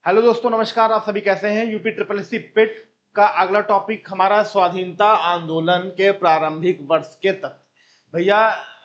Hello दोस्तों, नमस्कार। आप सभी कैसे हैं? यूपी ट्रिपल एससी पिट का अगला टॉपिक हमारा स्वाधीनता आंदोलन के प्रारंभिक वर्ष के तथ्य। भैया,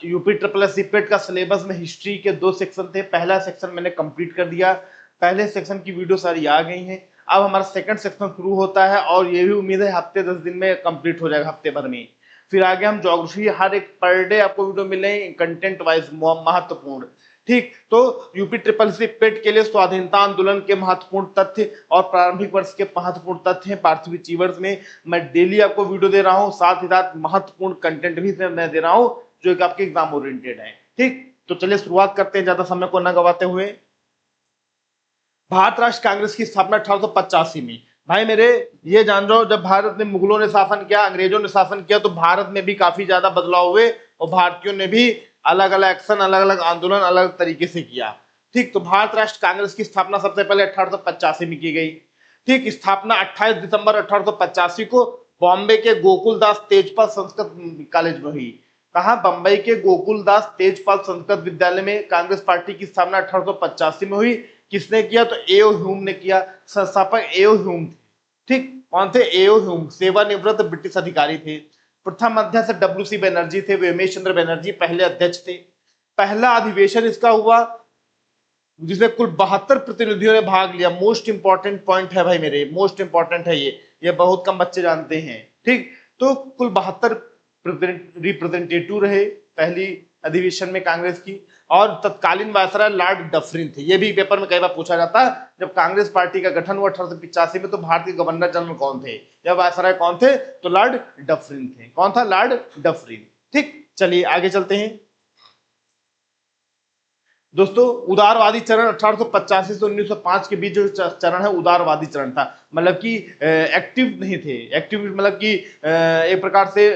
यूपी ट्रिपल एससी पिट का सिलेबस में हिस्ट्री के 2 सेक्शन थे। पहला सेक्शन मैंने कंप्लीट कर दिया। पहले सेक्शन की वीडियो सारी आ गई हैं। अब हमारा सेकंड सेक्शन शुरू होता है और ये भी उम्मीद है हफ्ते 10 दिन में कंप्लीट हो जाएगा, हफ्ते भर में। फिर आगे हम ज्योग्राफी हर एक पर डे आपको वीडियो मिले कंटेंट वाइज महत्वपूर्ण। ठीक, तो यूपी ट्रिपल सी पेट के लिए स्वाधीनता आंदोलन के महत्वपूर्ण तथ्य और प्रारंभिक वर्ष के महत्वपूर्ण तथ्य हैं पार्थिव अचीवर्स में। मैं डेली आपको वीडियो दे रहा हूं, साथ ही साथ महत्वपूर्ण कंटेंट भी मैं दे रहा हूं जो कि आपके एग्जाम ओरिएंटेड है। ठीक, तो चलिए शुरुआत करते हैं ज्यादा समय को न गवाते हुए। भारत राष्ट्र कांग्रेस की स्थापना 1885 में। भाई मेरे, ये जान रहे हो, जब भारत में मुगलों ने शासन किया, अंग्रेजों ने शासन किया, तो भारत में भी काफी ज्यादा बदलाव हुए और भारतीयों ने भी अलग अलग एक्शन, अलग अलग आंदोलन अलग अलग तरीके से किया। ठीक, तो भारत राष्ट्र कांग्रेस की स्थापना सबसे पहले 1885 में की गई। ठीक, स्थापना 28 दिसंबर 1885 को बॉम्बे के गोकुलदास तेजपाल संस्कृत कॉलेज में हुई। कहा? बंबई के गोकुलदास तेजपाल संस्कृत विद्यालय में कांग्रेस पार्टी की स्थापना 1885 में हुई। किसने किया? तो एओ ह्यूम ने किया। संस्थापक एओ ह्यूम थे। ठीक, कौन थे? एओ ह्यूम सेवानिवृत्त ब्रिटिश अधिकारी थे। प्रथम अध्यक्ष डब्ल्यू सी बनर्जी थे, रमेश चंद्र बनर्जी पहले अध्यक्ष थे। पहला अधिवेशन इसका हुआ जिसमें कुल 72 प्रतिनिधियों ने भाग लिया। मोस्ट इंपॉर्टेंट पॉइंट है भाई मेरे, मोस्ट इंपॉर्टेंट है ये बहुत कम बच्चे जानते हैं। ठीक, तो कुल 72 रिप्रेजेंटेटिव रहे पहली अधिवेशन में कांग्रेस की। और तत्कालीन वायसराय लॉर्ड डफरिन थे। ये भी पेपर में कई बार पूछा जाता है। जब कांग्रेस पार्टी का गठन हुआ 1885 में, तो भारत के गवर्नर जनरल कौन थे? जब वायसराय कौन थे? तो लॉर्ड डफरिन थे। कौन था? Lord Dufferin. ठीक, चलिए आगे चलते हैं दोस्तों। उदारवादी चरण 1885 से 1905 के बीच जो चरण है, उदारवादी चरण था। मतलब कि एक्टिव नहीं थे। एक्टिव मतलब कि एक प्रकार से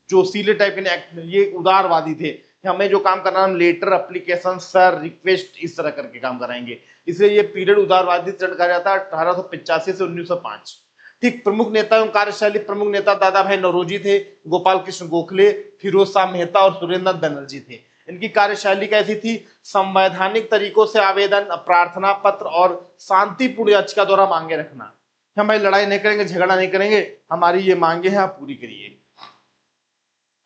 जोशीले टाइप के, ये उदारवादी थे। हमें जो काम करना, हम लेटर, एप्लीकेशन, सर, रिक्वेस्ट, इस तरह करके काम कराएंगे। इसलिए ये पीरियड उदारवादी चरण कहा जाता है 1885 से 1905। ठीक, प्रमुख नेता एवं कार्यशैली। प्रमुख नेता दादा भाई नौरोजी थे, गोपाल कृष्ण गोखले, फिरोज शाह मेहता और सुरेंद्र बनर्जी थे। इनकी कार्यशैली कैसी थी? संवैधानिक तरीकों से आवेदन, प्रार्थना पत्र और शांतिपूर्ण याचिका द्वारा मांगे रखना। हम भाई लड़ाई नहीं करेंगे, झगड़ा नहीं करेंगे, हमारी ये मांगे हैं आप पूरी करिए।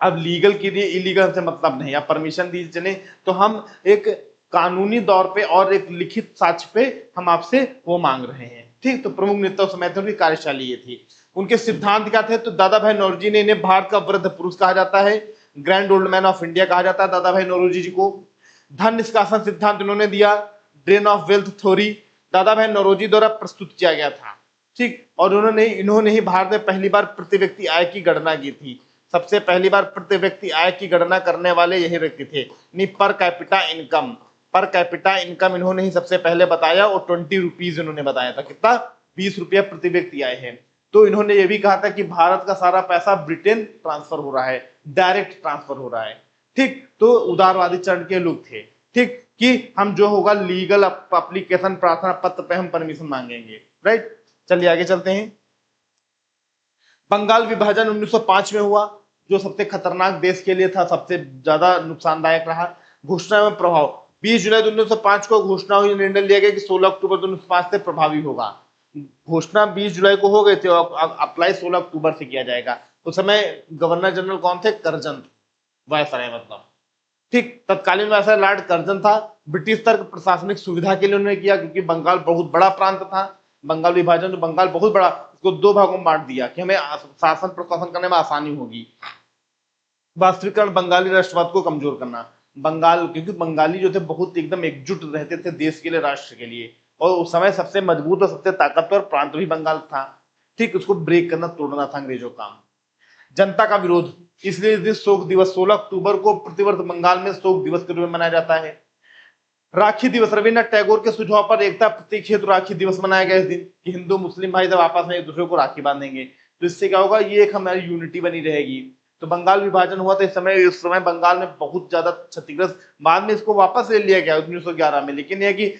अब लीगल के लिए इलीगल से मतलब नहीं। आप परमिशन दीजिए चले, तो हम एक कानूनी दौर पे और एक लिखित साक्ष्य पे हम आपसे वो मांग रहे हैं। ठीक, तो प्रमुख नेता समय थे, उनकी कार्यशैली ये थी। उनके सिद्धांत क्या थे? तो दादा भाई नौरोजी ने, इन्हें भारत का वृद्ध पुरुष कहा जाता है, grand old man of India कहा जाता है दादा भाई नौरोजी जी को। धन निष्कासन सिद्धांत इन्होंने दिया। ड्रेन ऑफ वेल्थ थ्योरी दादा भाई नौरोजी द्वारा प्रस्तुत किया गया था। ठीक, और इन्होंने ही भारत में पहली बार प्रति व्यक्ति आय की गणना की थी। सबसे पहली बार प्रति व्यक्ति आय की गणना करने वाले यही व्यक्ति थे। Per capita income, per capita income इन्होंने ही सबसे पहले बताया और 20 रुपीज इन्होंने बताया था। कितना? 20 रुपया प्रति व्यक्ति आय है। तो इन्होंने ये भी कहा था कि भारत का सारा पैसा ब्रिटेन ट्रांसफर हो रहा है, डायरेक्ट ट्रांसफर हो रहा है। ठीक, तो उदारवादी चरण के लोग थे। ठीक, कि हम जो होगा लीगल एप्लीकेशन, प्रार्थना पत्र पे हम परमिशन मांगेंगे। राइट, चलिए आगे चलते हैं। बंगाल विभाजन 1905 में हुआ, जो सबसे खतरनाक देश के लिए था, सबसे ज्यादा नुकसानदायक रहा। घोषणा एवं प्रभाव 20 जुलाई 1905 को घोषणा हुई, निर्णय लिया गया कि 16 अक्टूबर 1905 से प्रभावी होगा। घोषणा 20 जुलाई को हो गई थी और अप्लाई 16 अक्टूबर से किया जाएगा। उस समय गवर्नर जनरल कौन थे? करजन वायसराय मतलब। ठीक, तत्कालीन वायसराय लॉर्ड कर्जन था। ब्रिटिश तर्क प्रशासनिक सुविधा के लिए उन्होंने किया, क्योंकि बंगाल बहुत बड़ा प्रांत था। बंगाल विभाजन, तो बंगाल बहुत बड़ा, उसको 2 भागों में बांट दिया कि हमें शासन प्रशासन करने में आसानी होगी। वास्तविकरण बंगाली राष्ट्रवाद को कमजोर करना। बंगाल, क्योंकि बंगाली जो थे बहुत एकदम एकजुट रहते थे देश के लिए, राष्ट्र के लिए, और उस समय सबसे मजबूत और सबसे ताकतवर प्रांत भी बंगाल था। ठीक, उसको ब्रेक करना, तोड़ना था अंग्रेजों का। जनता का विरोध, इसलिए इस दिन शोक दिवस 16 अक्टूबर को प्रतिवर्ष बंगाल में शोक दिवस के रूप में मनाया जाता है। राखी दिवस, रविन्द्रनाथ टैगोर के सुझाव पर एकता प्रतीक हेतु राखी दिवस मनाया गया इस दिन, कि हिंदू मुस्लिम भाई जब आपस में एक दूसरे को राखी बांधेंगे तो इससे क्या होगा, ये एक हमारी यूनिटी बनी रहेगी। तो बंगाल विभाजन हुआ था इस समय बंगाल में बहुत ज्यादा क्षतिग्रस्त। बाद में इसको वापस ले लिया गया 1911 में। लेकिन यह कि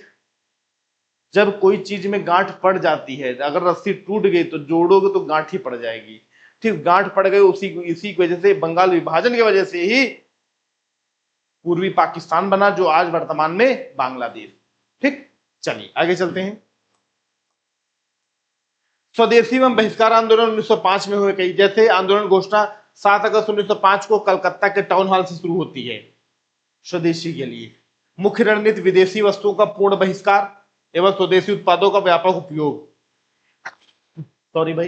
जब कोई चीज में गांठ पड़ जाती है, अगर रस्सी टूट गई तो जोड़ोगे तो गांठ ही पड़ जाएगी। ठीक, गांठ पड़ गई इसी की वजह से, बंगाल विभाजन की वजह से ही पूर्वी पाकिस्तान बना, जो आज वर्तमान में बांग्लादेश। ठीक, चलिए आगे चलते हैं। स्वदेशी एवं बहिष्कार आंदोलन 1905 में हुए कई, जैसे आंदोलन घोषणा 7 अगस्त 1905 को कलकत्ता के टाउन हॉल से शुरू होती है स्वदेशी के लिए। मुख्य रणनीति विदेशी वस्तुओं का पूर्ण बहिष्कार एवं स्वदेशी उत्पादों का व्यापक उपयोग। सॉरी भाई,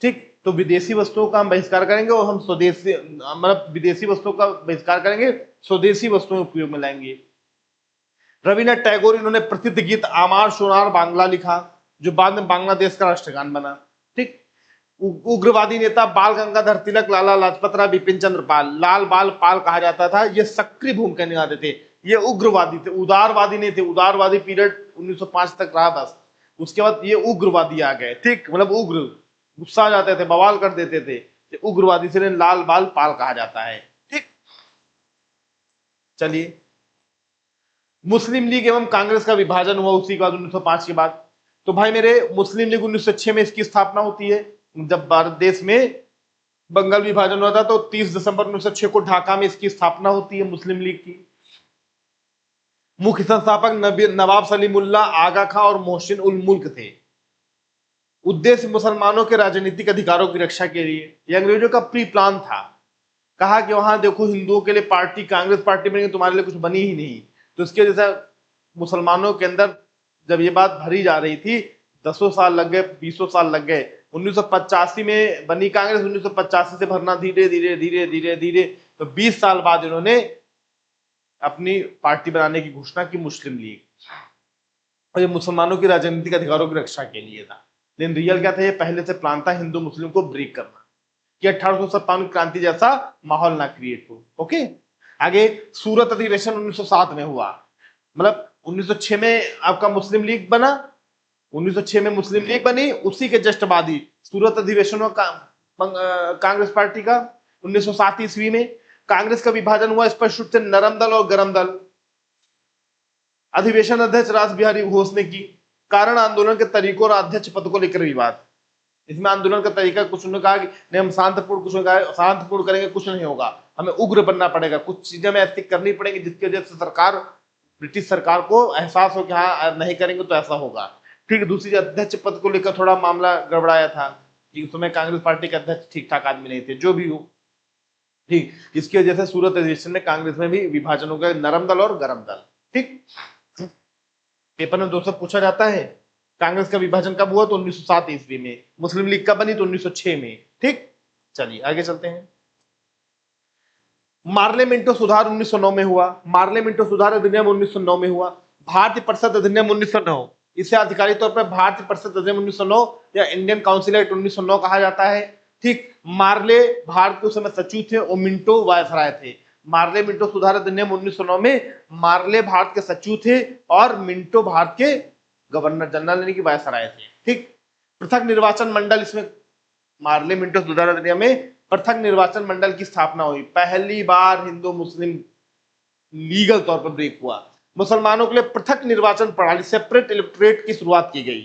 ठीक, तो विदेशी वस्तुओं का हम बहिष्कार करेंगे और हम स्वदेशी मतलब विदेशी वस्तुओं का बहिष्कार करेंगे, स्वदेशी वस्तुओं उपयोग में लाएंगे। रविन्द्रनाथ टैगोर, इन्होंने प्रसिद्ध गीत आमार सोनार बांग्ला लिखा, जो बाद में बांग्लादेश का राष्ट्रगान बना। ठीक, उग्रवादी नेता बाल गंगाधर तिलक, लाला लाजपत राय, बिपिन चंद्र पाल, लाल बाल पाल कहा जाता था, ये सक्रिय भूमिका निभाते थे। ये उग्रवादी थे, उदारवादी नहीं थे। उदारवादी पीरियड 1905 तक रहा बस, उसके बाद ये उग्रवादी आ गए। ठीक, मतलब उग्र, गुस्सा आ जाते थे, बवाल कर देते थे, उग्रवादी से लाल बाल पाल कहा जाता है। ठीक, चलिए, मुस्लिम लीग एवं कांग्रेस का विभाजन हुआ उसी के बाद 1905 के बाद। तो भाई मेरे, मुस्लिम लीग 1906 में इसकी स्थापना होती है। जब भारत देश में बंगाल विभाजन हुआ था तो 30 दिसंबर 1906 को ढाका में इसकी स्थापना होती है मुस्लिम लीग की। मुख्य संस्थापक नवाब सलीमुल्लाह, आगा खां और मोहसिन उल मुल्क थे। उद्देश्य मुसलमानों के राजनीतिक अधिकारों की रक्षा के लिए। यह अंग्रेजों का प्री प्लान था। कहा कि वहां देखो हिंदुओं के लिए पार्टी, कांग्रेस पार्टी बनी, तुम्हारे लिए कुछ बनी ही नहीं। तो इसके जैसा मुसलमानों के अंदर जब ये बात भरी जा रही थी, 10 साल लग गए, 20 साल लग गए। 1985 में बनी कांग्रेस, 1985 से भरना धीरे धीरे धीरे धीरे धीरे, तो 20 साल बाद इन्होंने अपनी पार्टी बनाने की घोषणा की, मुस्लिम लीग। और ये मुसलमानों की राजनीतिक अधिकारों की रक्षा के लिए था। लेकिन रियल क्या था, ये पहले से प्लान था हिंदू मुस्लिम को ब्रेक करना, कि 1857 क्रांति जैसा माहौल ना क्रिएट हो। ओके, आगे सूरत अधिवेशन 1907 में हुआ। मतलब 1906 में आपका मुस्लिम लीग बना, 1906 में मुस्लिम लीग बनी, उसी के जस्ट बाद ही सूरत अधिवेशन हुआ कांग्रेस पार्टी का। 1907 ईस्वी में कांग्रेस का विभाजन हुआ स्पष्ट रूप से नरम दल और गरम दल। अधिवेशन अध्यक्ष रास बिहारी घोष ने की। कारण आंदोलन के तरीकों और अध्यक्ष पद को लेकर विवाद। इसमें आंदोलन का तरीका, कुछ ने कहा कि नहीं हम शांतिपूर्ण, कुछ ने कहा शांतिपूर्ण करेंगे, कुछ नहीं होगा, हमें उग्र बनना पड़ेगा, कुछ चीजें हमें ऐसी करनी पड़ेंगी जिसकी वजह से सरकार, ब्रिटिश सरकार को एहसास हो कि हाँ नहीं करेंगे तो ऐसा होगा। ठीक, दूसरी अध्यक्ष पद को लेकर थोड़ा मामला गड़बड़ाया था कि उस समय कांग्रेस पार्टी के अध्यक्ष ठीक ठाक आदमी नहीं थे, जो भी हो। ठीक, इसकी वजह से सूरत अधिवेशन में कांग्रेस में भी विभाजन हो गया, नरम दल और गरम दल। ठीक, पेपर में 200 पूछा जाता है, कांग्रेस का विभाजन कब हुआ तो 1907 ईस्वी में, मुस्लिम लीग कब बनी तो 1906 में। ठीक, चलिए आगे चलते हैं। मार्ले मिंटो सुधार 1909 में हुआ। मार्ले मिंटो सुधार अधिनियम 1909 में हुआ। भारतीय परिषद अधिनियम 1909, इसे आधिकारिक तौर पर भारतीय परिषद अधिनियम 1909 या इंडियन काउंसिल एक्ट 1909 कहा जाता है। ठीक, मार्ले भारत के उस समय सचिव थे और मिंटो वायसराय थे। मार्ले मिंटो सुधार अधिनियम 1909 में मार्ले भारत के सचिव थे और मिंटो भारत के गवर्नर जनरल यानी कि वायसराय थे। ठीक, पृथक निर्वाचन मंडल, इसमें मार्ले मिंटो सुधार अधिनियम में पृथक निर्वाचन मंडल की स्थापना हुई। पहली बार हिंदू मुस्लिम लीगल तौर पर ब्रेक हुआ। मुसलमानों के लिए पृथक निर्वाचन प्रणाली, सेपरेट इलेक्टोरेट की शुरुआत की गई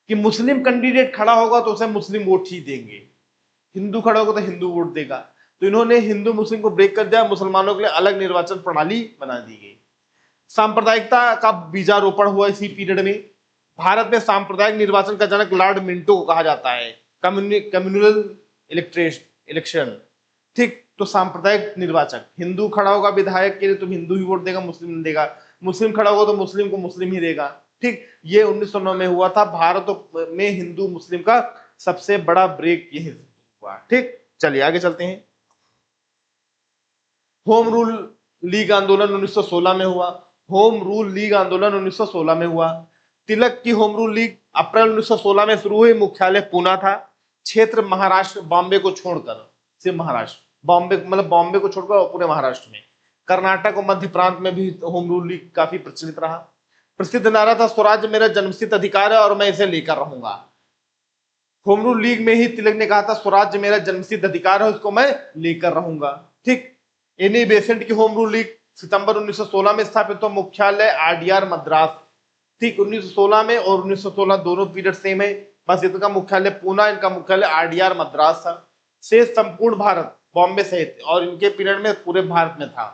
कि मुस्लिम कैंडिडेट खड़ा होगा तो उसे मुस्लिम वोट ही देंगे, हिंदू खड़ा होगा तो हिंदू वोट देगा। तो इन्होंने हिंदू मुस्लिम को ब्रेक कर दिया, मुसलमानों के लिए अलग निर्वाचन प्रणाली बना दी गई। सांप्रदायिकता का बीजारोपण हुआ इसी पीरियड में। भारत में सांप्रदायिक निर्वाचन का जनक लॉर्ड मिंटो को कहा जाता है। Communal election. ठीक, तो सांप्रदायिक निर्वाचक, हिंदू खड़ा होगा विधायक के लिए तो हिंदू ही वोट देगा, मुस्लिम नहीं देगा, मुस्लिम खड़ा होगा तो मुस्लिम को मुस्लिम ही देगा। ठीक, ये 1909 में हुआ था। भारत में हिंदू मुस्लिम का सबसे बड़ा ब्रेक यही हुआ। ठीक, चलिए आगे चलते हैं। होम रूल लीग आंदोलन 1916 में हुआ। होम रूल लीग आंदोलन 1916 में हुआ। तिलक की होम रूल लीग अप्रैल 1916 में शुरू हुई। मुख्यालय पूना था। क्षेत्र महाराष्ट्र, बॉम्बे को छोड़कर, सिर्फ महाराष्ट्र, बॉम्बे मतलब बॉम्बे को छोड़कर पूरे महाराष्ट्र में। कर्नाटक और मध्य प्रांत में भी होम रूल लीग काफी प्रचलित रहा। प्रसिद्ध नारा था स्वराज्य मेरा जन्मसिद्ध अधिकार है और मैं इसे लेकर रहूंगा। होम रूल लीग में ही तिलक ने कहा था स्वराज्य मेरा जन्मसिद्ध अधिकार है, उसको मैं लेकर रहूंगा। ठीक, एनी बेसेंट की होम रूल लीग सितंबर 1916 में स्थापित हुआ। मुख्यालय आरडीआर मद्रास। ठीक, 1916 में और 1916 दोनों पीरियड सेम है, बस इनका मुख्यालय पूना, इनका मुख्यालय आरडीआर मद्रास था। शेष संपूर्ण भारत बॉम्बे सहित और इनके पीरियड में पूरे भारत में था।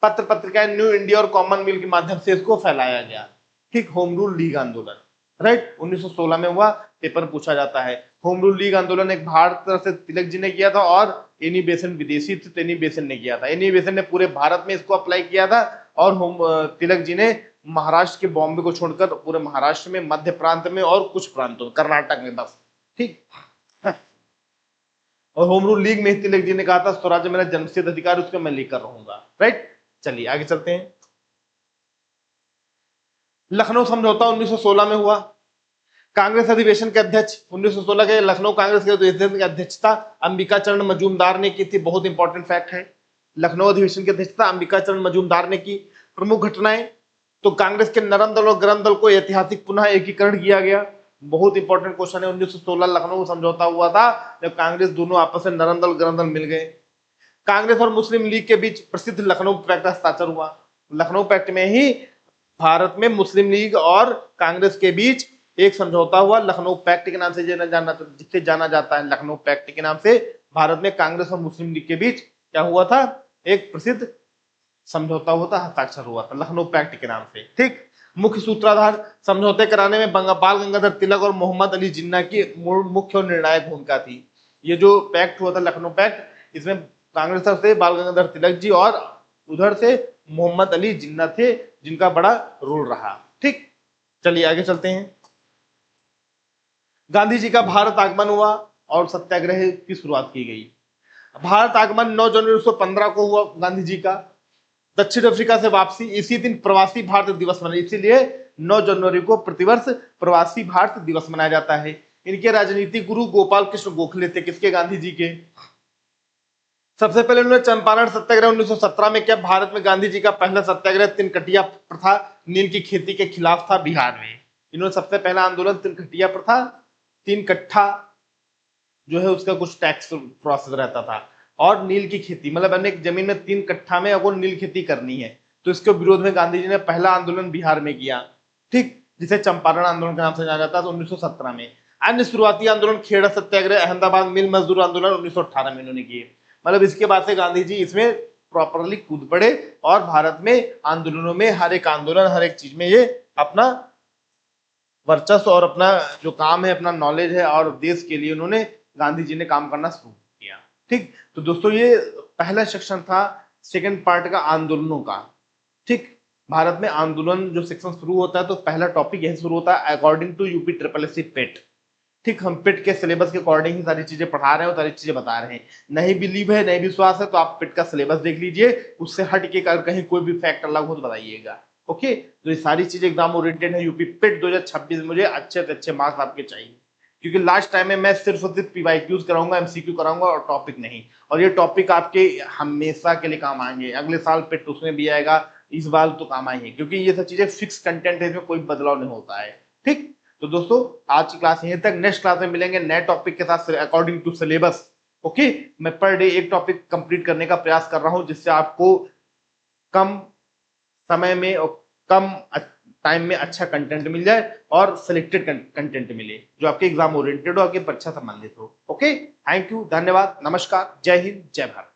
पत्र पत्रिकाएं न्यू इंडिया और कॉमनवेल्थ के माध्यम से इसको फैलाया गया। ठीक, होम रूल लीग आंदोलन। राइट, 1916 में हुआ, पेपर पूछा जाता है। होम रूल लीग आंदोलन एक भारत से तिलक जी ने किया था और एनी बेसेंट विदेशी थे, एनी बेसेंट ने किया था। एनी बेसेंट ने पूरे भारत में इसको अप्लाई किया था और तिलक जी ने महाराष्ट्र के बॉम्बे को छोड़कर पूरे महाराष्ट्र में, मध्य प्रांत में और कुछ प्रांतों, कर्नाटक में बस, ठीक। और होम रूल लीग में तिलक जी ने कहा था स्वराज्य मेरा जन्मसिद्ध अधिकार, उसको मैं लेकर रहूंगा। राइट, चलिए आगे चलते हैं। लखनऊ समझौता 1916 में हुआ। कांग्रेस अधिवेशन के अध्यक्ष 1916 के लखनऊ कांग्रेस के अधिवेशन की अध्यक्षता अंबिका चरण मजूमदार ने की थी। बहुत इंपॉर्टेंट फैक्ट है, लखनऊ अधिवेशन की अध्यक्षता अंबिका चरण मजूमदार ने की। प्रमुख घटनाएं, तो कांग्रेस के नरम दल और गरम दल को ऐतिहासिक पुनः एकीकरण किया गया। बहुत इंपॉर्टेंट क्वेश्चन है, 1916 लखनऊ समझौता हुआ था जब कांग्रेस दोनों आपस में नरम दल गरम दल मिल गए। कांग्रेस और मुस्लिम लीग के बीच प्रसिद्ध लखनऊ पैक्ट का हस्ताक्षर हुआ। लखनऊ पैक्ट में ही भारत में मुस्लिम लीग और कांग्रेस के बीच एक समझौता हुआ, लखनऊ पैक्ट के नाम से जिसे जाना जाता है। लखनऊ पैक्ट के नाम से भारत में कांग्रेस और मुस्लिम लीग के बीच क्या हुआ था, एक प्रसिद्ध समझौता हुआ था, हस्ताक्षर हुआ था लखनऊ पैक्ट के नाम से, ठीक। मुख्य सूत्रधार, समझौते कराने में बाल गंगाधर तिलक और मोहम्मद अली जिन्ना की मुख्य और निर्णायक भूमिका थी। ये जो पैक्ट हुआ था लखनऊ पैक्ट, इसमें कांग्रेस तरफ से बाल गंगाधर तिलक जी और उधर से मोहम्मद अली जिन्ना थे, जिनका बड़ा रोल रहा, ठीक। चलिए आगे चलते हैं। गांधी जी का भारत आगमन हुआ और सत्याग्रह की शुरुआत की गई। भारत आगमन 9 जनवरी 1915 को हुआ गांधी जी का। दक्षिण अफ्रीका से वापसी, इसी दिन प्रवासी भारत दिवस मनाया, इसीलिए 9 जनवरी को प्रतिवर्ष प्रवासी भारत दिवस मनाया जाता है। इनके राजनीतिक गुरु गोपाल कृष्ण गोखले थे, किसके, गांधी जी के। सबसे पहले उन्होंने चंपारण सत्याग्रह 1917 में किया। भारत में गांधी जी का पहला सत्याग्रह तिनकटिया प्रथा, नील की खेती के खिलाफ था बिहार में। इन्होंने सबसे पहला आंदोलन तिनकटिया प्रथा, 3 कट्ठा जो है उसका कुछ टैक्स प्रोसेस रहता था, और नील की खेती, मतलब हमने एक जमीन में 3 कट्ठा में अगर नील खेती करनी है तो इसके विरोध में गांधी जी ने पहला आंदोलन बिहार में किया, ठीक, जिसे चंपारण आंदोलन के नाम से जाना जाता है, 1917 में। अन्य शुरुआती आंदोलन खेड़ा सत्याग्रह, अहमदाबाद मिल मजदूर आंदोलन 1918 में इन्होंने किए। मतलब इसके बाद से गांधी जी इसमें प्रॉपरली कूद पड़े और भारत में आंदोलनों में हर एक आंदोलन, हर एक चीज में ये अपना वर्चस्व और अपना जो काम है, अपना नॉलेज है और देश के लिए उन्होंने, गांधी जी ने काम करना शुरू किया, ठीक। तो दोस्तों ये पहला सेक्शन था सेकंड पार्ट का, आंदोलनों का, ठीक। भारत में आंदोलन जो सेक्शन शुरू होता है तो पहला टॉपिक यही शुरू होता है, अकॉर्डिंग टू यूपी SSSC पेट, ठीक। हम पेट के सिलेबस के अकॉर्डिंग ही सारी चीजें पढ़ा रहे हैं और सारी चीजें बता रहे हैं। नहीं बिलीव है, नहीं विश्वास है तो आप पेट का सिलेबस देख लीजिए, उससे हट के अगर कहीं कोई भी फैक्ट अलग हो तो बताइएगा, ओके। तो ये सारी चीजें एग्जाम ओरिएंटेड है। यूपी पेट 2026 मुझे अच्छे से अच्छे मार्क्स आपके चाहिए, क्योंकि लास्ट टाइम में मैं सिर्फ और सिर्फ PYQs कराऊंगा, MCQ कराऊंगा और टॉपिक नहीं। और ये टॉपिक आपके हमेशा के लिए काम आएंगे, अगले साल पेट उसमें भी आएगा, इस बार तो काम आएंगे, क्योंकि ये सब चीजें फिक्स कंटेंट है, इसमें कोई बदलाव नहीं होता है, ठीक। तो दोस्तों आज की क्लास यहीं तक, नेक्स्ट क्लास में मिलेंगे नए टॉपिक के साथ अकॉर्डिंग टू सिलेबस, ओके। मैं पर डे एक टॉपिक कंप्लीट करने का प्रयास कर रहा हूं, जिससे आपको कम समय में और कम टाइम में अच्छा कंटेंट मिल जाए और सिलेक्टेड कंटेंट मिले जो आपके एग्जाम ओरिएंटेड हो, आपकी परीक्षा संबंधित हो, ओके। थैंक यू, धन्यवाद, नमस्कार, जय हिंद, जय भारत।